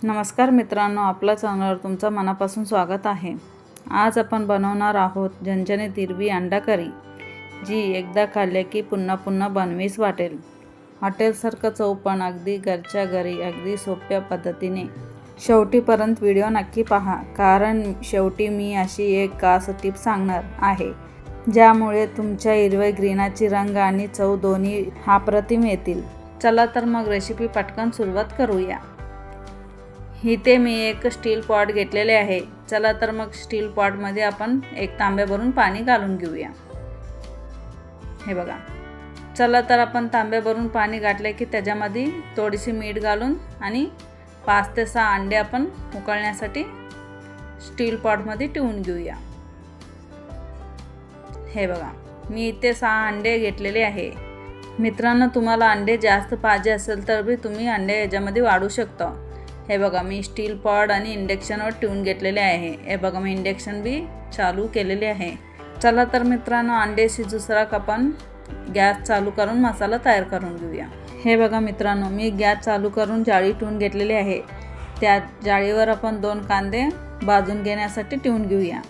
नमस्कार मित्रांनो, आपल्या चॅनलवर तुमचं मनापासून स्वागत आहे। आज आपण बनवणार आहोत झणझणीत हिरवी अंडा करी, जी एकदा खाल्ले की पुन्हा पुन्हा बनवीस वाटेल। हॉटेलसारखं चव पण अगदी घरच्या घरी, अगदी सोप्या पद्धतीने। शेवटीपर्यंत व्हिडिओ नक्की पहा, कारण शेवटी मी अशी एक खास टिप सांगणार आहे, ज्यामुळे तुमच्या हिरव्या ग्रीनाची रंग आणि चव दोन्ही अप्रतिम येतील। चला तर मग रेसिपी पटकन सुरुवात करूया। इथे मी एक स्टील पॉट घेतलेले आहे। चला तर मग स्टील पॉटमध्ये आपण एक तांब्या भरून पाणी घालून घेऊया। हे बघा, चला तर आपण तांब्या भरून पाणी घातले की त्याच्यामध्ये थोडीशी मीठ घालून आणि 5 ते 6 अंडे आपण उकळण्यासाठी स्टील पॉटमध्ये ठेवून घेऊया। हे बघा, मी इथे 6 अंडे घेतलेले आहे। मित्रांनो, तुम्हाला अंडे जास्त पाहिजे असेल तर भी तुम्ही अंडे याच्यामध्ये वाढवू शकता। हे बघा, मी स्टील पॉट आणि इंडक्शनवर ठेवून घेतलेले आहे। हे बघा, मी इंडक्शन बी चालू केलेले आहे। चला तर मित्रांनो, अंडे शिजूसराक आपण गॅस चालू करून मसाला तयार करून घेऊया। हे बघा मित्रांनो, मी गॅस चालू करून जाळी ठेवून घेतलेली आहे। त्या जाळीवर आपण 2 कांदे भाजून घेण्यासाठी ठेवून घेऊया।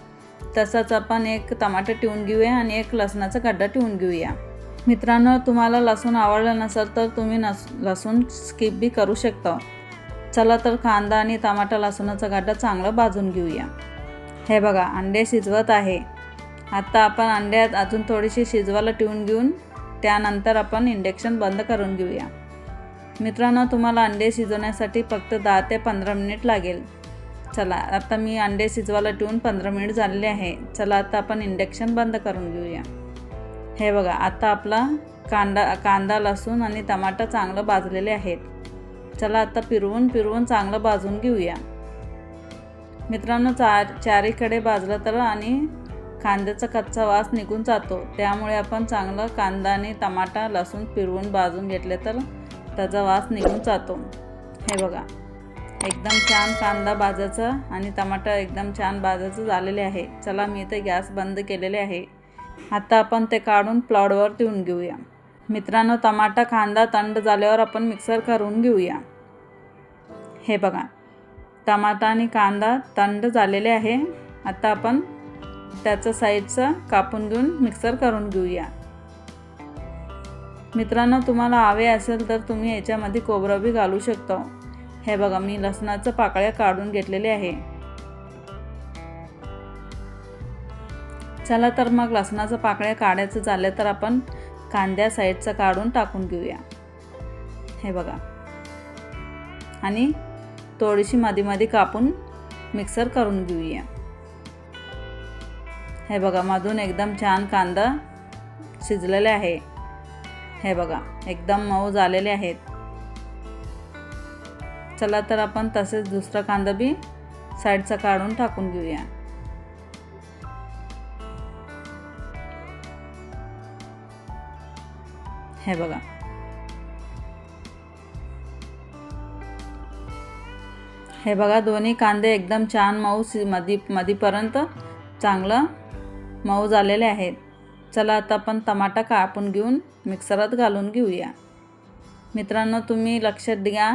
तसंच आपण एक टमाटर ठेवून घेऊया आणि एक लसणाचा गड्डा ठेवून घेऊया। मित्रांनो, तुम्हाला लसूण आवडलं नसेल तर तुम्ही लसूण स्किप बी करू शकता। चला तर कांदा आणि टमाटर लसूणाचा गड्डा चांगला भाजून घेऊया। हे बघा, अंडे शिजवत आहे। आता आपण अंड्यात अजून थोडीशी शिजवायला ठेवून घेऊन त्यानंतर आपण इंडक्शन बंद करून घेऊया। मित्रांनो, तुम्हाला अंडे शिजवण्यासाठी फक्त 10 ते 15 मिनिट लागेल। चला, आता मी अंडे शिजवायला ठेवून 15 मिनिट झालेले आहे। चला, आता आपण इंडक्शन बंद करून घेऊया। हे बघा, आता आपला कांदा लसूण आणि टमाटर चांगलं भाजलेले आहेत। चला, आता फिरवून चांगलं भाजून घेऊया। मित्रांनो, चारीकडे भाजलं तर आणि कांद्याचा कच्चा वास निघून जातो, त्यामुळे आपण चांगलं कांदा आणि टमाटा लसूण फिरवून भाजून घेतले तर त्याचा वास निघून जातो। हे बघा, एकदम छान कांदा भाजायचा आणि टमाटा एकदम छान भाजायचं झालेले आहे। चला, मी इथे गॅस बंद केलेले आहे। आता आपण ते काढून प्लेटवर ठेवून घेऊया। मित्रांनो, टमाटा कांदा थंड झाल्यावर आपण मिक्सर करून घेऊया। हे बघा, टमाटा आणि कांदा थंड झालेले आहे। आता आपण त्याचं साईडचं कापून घेऊन मिक्सर करून घेऊया। मित्रांनो, तुम्हाला हवे असेल तर तुम्ही याच्यामध्ये खोबरं बी घालू शकता। हे बघा, मी लसणाच्या पाकळ्या काढून घेतलेले आहे। चला तर मग लसणाच्या पाकळ्या काढायचं झालं तर आपण कांद्या साईडचं काढून टाकून घेऊया। हे बघा, आणि थोडीशी मध्ये कापून मिक्सर करून घेऊया। हे बघा, मधून एकदम छान कांदा शिजलेले आहे। हे बघा, एकदम मऊ झालेले आहेत। चला तर आपण तसेच दुसरा कांदा बी साईडचा काढून टाकून घेऊया। हे बघा, हे बघा, दोन्ही कांदे एकदम छान मऊ मधीपर्यंत चांगलं मऊ झालेले आहेत। चला, आता आपण टमाटा कापून घेऊन मिक्सरात घालून घेऊया। मित्रांनो, तुम्ही लक्षात द्या,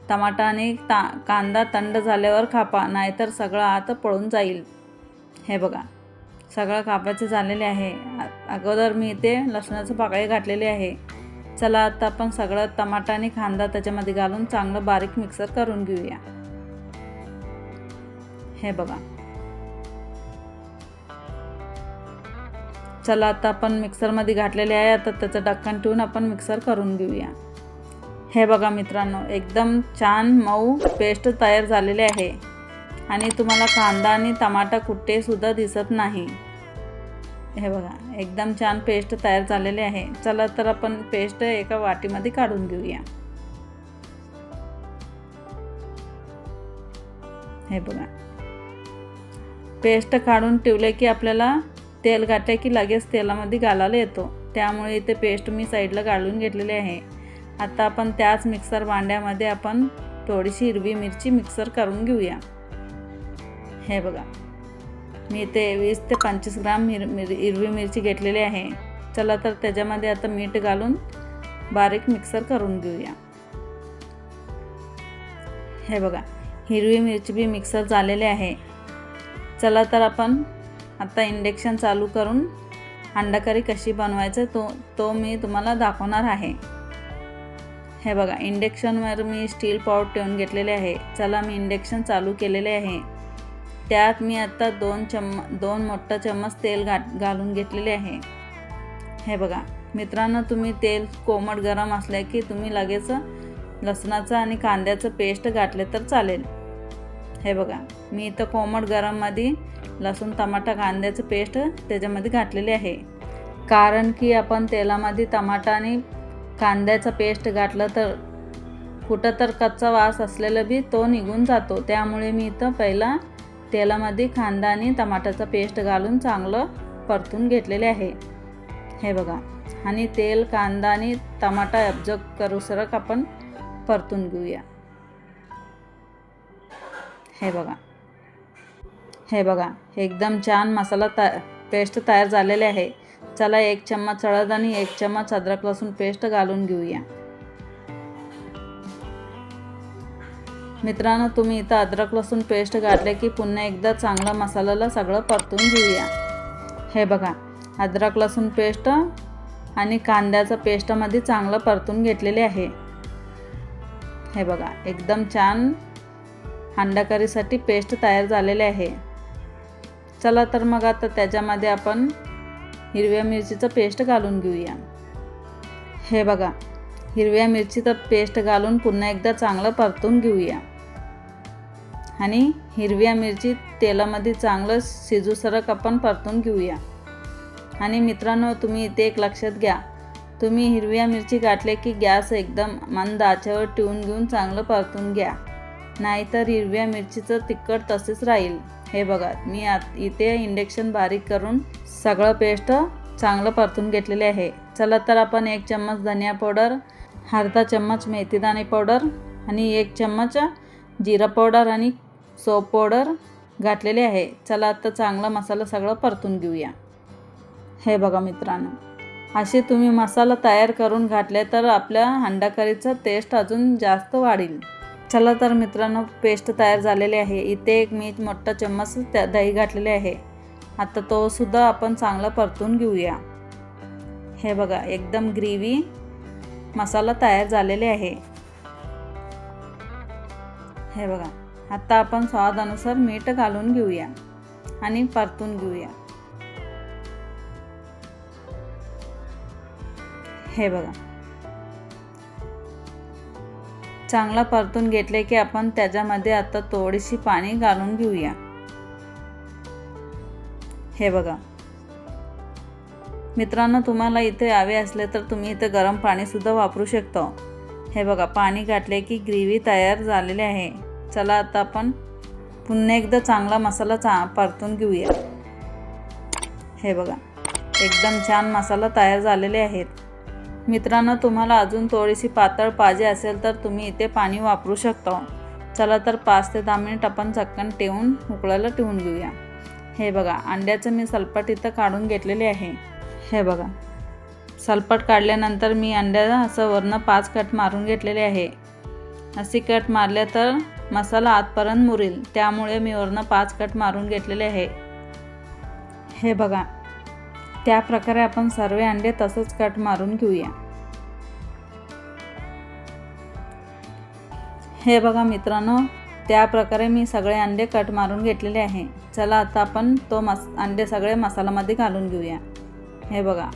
टमाटा आणि कांदा थंड झाल्यावर कापा, नाहीतर सगळं आत पळून जाईल। हे बघा, सगळं कापायचं झालेले आहे। अगोदर मी इथे लसणाचे पाकळी घातलेले आहे। चला, आता आपण सगळं टमाटा आणि कांदा त्याच्यामध्ये घालून चांगलं बारीक मिक्सर करून घेऊया। हे बघा, चला, आता आपण मिक्सरमध्ये घातलेले आहे। आता त्याचं ढक्कन ठेवून आपण मिक्सर करून घेऊया। हे बघा मित्रांनो, एकदम छान मऊ पेस्ट तयार झालेली आहे आणि तुम्हाला कांदा आणि टमाटा कुठे सुद्धा दिसत नाही। हे बघा, एकदम छान पेस्ट तयार झालेली आहे। चला तर आपण पेस्ट एका वाटीमध्ये काढून घेऊया। हे बघा, पेस्ट काढून ठेवले की आपल्याला तेल घातले की लगेच तेलामध्ये घालायला येतो, त्यामुळे इथे पेस्ट मी साईडला काढून घेतलेली आहे। आता आपण त्याच मिक्सर भांड्यामध्ये आपण थोडीशी हिरवी मिरची मिक्सर करून घेऊया। हे बघा, मी इथे 20 ते 25 ग्राम हिरवी मिरची घेतलेली आहे। चला तर त्याच्यामध्ये आता मीठ घालून बारीक मिक्सर करून घेऊया। हे बघा, हिरवी मिरची बी मिक्सर झालेले आहे. चला तर आपण आता इंडक्शन चालू करून अंडा करी कशी बनवायचं तो मी तुम्हाला दाखवणार आहे. हे बघा, इंडक्शनवर मी स्टील पॉट ठेवून घेतलेले आहे. चला मी इंडक्शन चालू केलेले आहे. त्यात मी आता 2 मोठा चम्मच तेल घालून घेतलेले आहे. हे बघा मित्रांनो, तुम्ही तेल कोमट गरम असले की तुम्ही लगेच लसणाचं आणि कांद्याचं पेस्ट घातले तर चालेल. हे बघा, मी इथं कोमट गरममध्ये लसूण टमाटा कांद्याचं पेस्ट त्याच्यामध्ये घातलेले आहे. कारण की आपण तेलामध्ये टमाटा आणि कांद्याचा पेस्ट घातलं तर कुठं तर कच्चा वास असलेला बी तो निघून जातो. त्यामुळे मी इथं पहिला तेलामध्ये कांदा आणि टमाटाचा पेस्ट घालून चांगलं परतून घेतलेले आहे. हे बघा, आणि तेल कांदा आणि टमाटा ॲब्झॉर्ब करूसरक आपण परतून घेऊया. हे बघा एकदम छान मसाला पेस्ट तयार झालेले आहे. चला 1 चम्मच हळद आणि 1 चम्मच अद्रक लसूण पेस्ट घालून घेऊया. मित्रांनो, तुम्ही इथं अद्रक लसूण पेस्ट घातले की पुन्हा एकदा चांगला मसाल्याला सगळं परतून घेऊया. हे बघा, अद्रक लसूण पेस्ट आणि कांद्याचं पेस्टमध्ये चांगलं परतून घेतलेले आहे. हे बघा, एकदम छान अंडा करीसाठी पेस्ट तयार झालेले आहे. चला तर मग आता त्याच्यामध्ये आपण हिरव्या मिरचीचं पेस्ट घालून घेऊया. हे बघा, हिरव्या मिरचीचं पेस्ट घालून पुन्हा एकदा चांगलं परतून घेऊया. आणि हिरव्या मिरची तेलामध्ये चांगलं शिजूसरक आपण परतून घेऊया. आणि मित्रांनो, तुम्ही इथे एक लक्षात घ्या, तुम्ही हिरव्या मिरची घातले की गॅस एकदम मंद आचेवर ठेवून घेऊन चांगलं परतून घ्या, नाहीतर हिरव्या मिरचीचं तिखट तसेच राहील. हे बघा, मी इथे इंडक्शन बारीक करून सगळं पेस्ट चांगलं परतून घेतलेले आहे. चला तर आपण 1 चम्मच धनिया पावडर, अर्धा चम्मच मेथीदाणे पावडर आणि 1 चम्मच जिरा पावडर आणि सोप पावडर घातलेले आहे. चला आता चांगला मसाला सगळं परतून घेऊया. हे बघा मित्रांनो, असे तुम्ही मसाला तयार करून घातले तर आपल्या अंडा करीचं टेस्ट अजून जास्त वाढेल. चला तर मित्रांनो, पेस्ट तयार झालेले आहे. इथे मी मोठा चम्मच दही घातलेले आहे. आता तो सुद्धा आपण चांगला परतून घेऊया. हे बघा, एकदम ग्रेव्ही मसाला तयार झालेले आहे. हे बघा, आता आपण स्वादानुसार मीठ घालून घेऊया आणि परतून घेऊया. हे बघा, चांगला परतून घेतले की आपण त्याच्यामध्ये आता थोडीशी पाणी घालून घेऊया. हे बघा मित्रांनो, तुम्हाला इथे हवे असले तर तुम्ही इथे गरम पाणीसुद्धा वापरू शकता. हे बघा, पाणी घातले की ग्रेव्ही तयार झालेली आहे. चला आता आपण पुन्हा एकदा चांगला मसाला परतून घेऊया. हे बघा, एकदम छान मसाला तयार झालेले आहेत. मित्रांनो, तुम्हाला अजून थोडीशी पातळ पाहिजे असेल तर तुम्ही इथे पाणी वापरू शकता. चला तर 5 ते 10 मिनिट आपण झाकण ठेवून उकळायला ठेवून घेऊया. हे बघा, अंड्याचं मी सलपट इथं काढून घेतलेले आहे. हे बघा, सलपट काढल्यानंतर मी अंड्याला असं वरनं 5 कट मारून घेतलेले आहे. असे कट मारले तर मसाला आतपर्यंत मुरेल, त्यामुळे मी वरनं 5 कट मारून घेतलेले आहे. हे बघा, त्या प्रकारे आपण सर्व अंडे तसंच कट मारून घेऊया. हे बघा मित्रांनो, त्या प्रकारे मी सगळे अंडे कट मारून घेतलेले आहे. चला आता आपण अंडे सगळे मसाल्यामध्ये घालून घेऊया. हे बघा,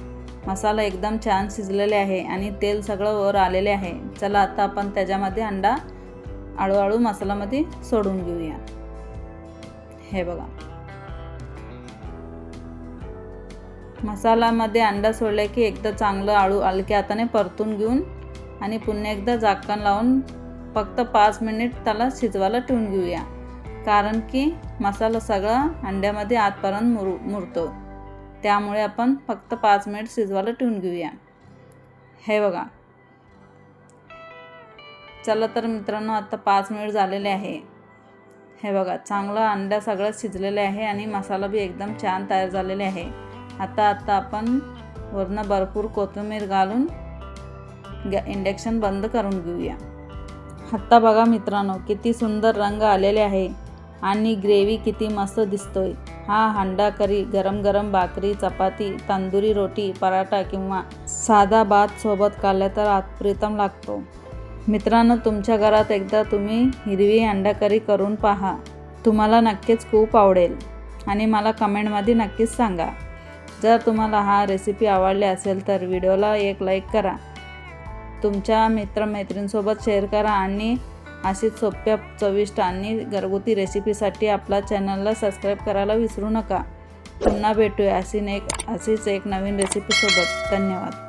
मसाला एकदम छान शिजलेले आहे आणि तेल सगळं वर आलेले आहे. चला आता आपण त्याच्यामध्ये अंडा हळूहळू मसाल्यामध्ये सोडून घेऊया. हे बघा, मसाल्यामध्ये अंडा सोडले की एकदा चांगलं हलक्या हाताने परतून घेऊन आणि पुन्हा एकदा झाकण लावून फक्त 5 मिनिट त्याला शिजवायला ठेवून घेऊया. कारण की मसाला सगळा अंड्यामध्ये आतपर्यंत मुरतो, त्यामुळे आपण फक्त 5 मिनिट शिजवायला ठेवून घेऊया. हे बघा, चला तर मित्रांनो, आता 5 मिनिट झालेले आहे. हे बघा, चांगलं अंडा सगळं शिजलेले आहे आणि मसाला बी एकदम छान तयार झालेले आहे. आता आपण वरनं भरपूर कोथिंबीर घालून इंडक्शन बंद करून घेऊया. आत्ता बघा मित्रांनो, किती सुंदर रंग आलेले आहे आणि ग्रेव्ही किती मस्त दिसतोय। हा अंडा करी गरम गरम भाकरी, चपाती, तंदुरी रोटी, पराठा किंवा साधा भात सोबत खाल्ला तर अप्रतिम लागतो। मित्रांनो, तुमच्या घरात एकदा तुम्ही हिरवी अंडा करी करून पहा, तुम्हाला नक्कीच खूप आवडेल आणि मला कमेंटमध्ये नक्कीच सांगा। जर तुम्हाला हा रेसिपी आवडली असेल तर व्हिडिओला एक लाईक करा, तुमच्या मित्रमैत्रिणींसोबत शेअर करा आणि अशीच सोप्या, चविष्ट आणि घरगुती रेसिपीसाठी आपला चॅनलला सबस्क्राईब करायला विसरू नका। पुन्हा भेटूया अशीच एक नवीन रेसिपीसोबत। धन्यवाद।